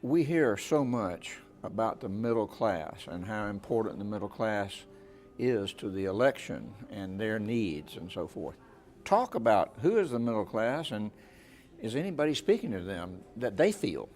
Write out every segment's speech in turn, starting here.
We hear so much about the middle class and how important the middle class is to the election and their needs and so forth. Talk about who is the middle class, and is anybody speaking to them that they feel?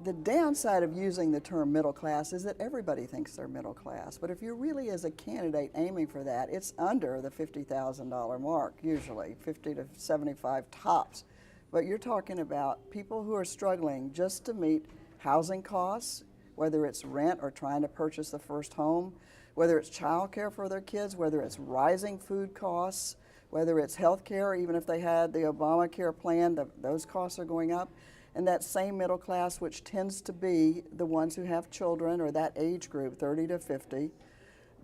The downside of using the term middle class is that everybody thinks they're middle class. But if you're really, as a candidate, aiming for that, it's under the $50,000 mark, usually, 50 to 75 tops. But you're talking about people who are struggling just to meet housing costs, whether it's rent or trying to purchase the first home, whether it's child care for their kids, whether it's rising food costs, whether it's health care, even if they had the Obamacare plan, those costs are going up. And that same middle class, which tends to be the ones who have children or that age group, 30 to 50,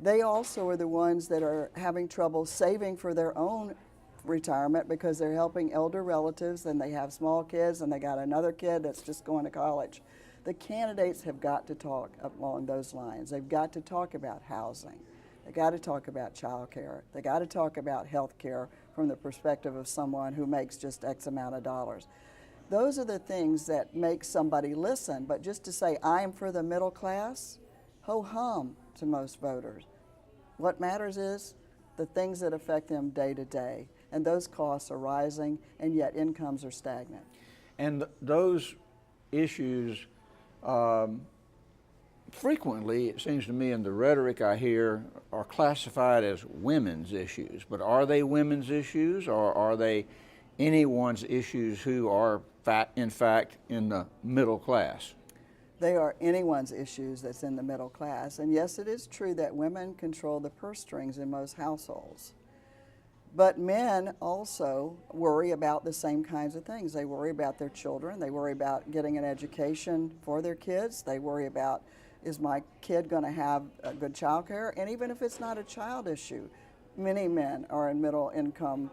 they also are the ones that are having trouble saving for their own retirement because they're helping elder relatives and they have small kids and they got another kid that's just going to college. The candidates have got to talk along those lines. They've got to talk about housing. They've got to talk about child care. They've got to talk about health care from the perspective of someone who makes just X amount of dollars. Those are the things that make somebody listen, but just to say, I'm for the middle class, ho-hum to most voters. What matters is the things that affect them day to day, and those costs are rising, and yet incomes are stagnant. And those issues, frequently, it seems to me in the rhetoric I hear, are classified as women's issues. But are they women's issues, or are they anyone's issues who are in fact in the middle class? They are anyone's issues that's in the middle class. And yes, it is true that women control the purse strings in most households. But men also worry about the same kinds of things. They worry about their children. They worry about getting an education for their kids. They worry about, is my kid going to have a good child care? And even if it's not a child issue, many men are in middle income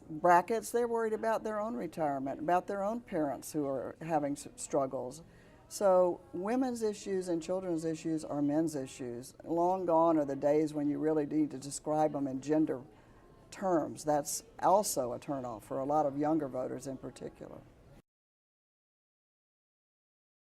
brackets. They're worried about their own retirement, about their own parents who are having struggles. So women's issues and children's issues are men's issues. Long gone are the days when you really need to describe them in gender terms. That's also a turnoff for a lot of younger voters in particular.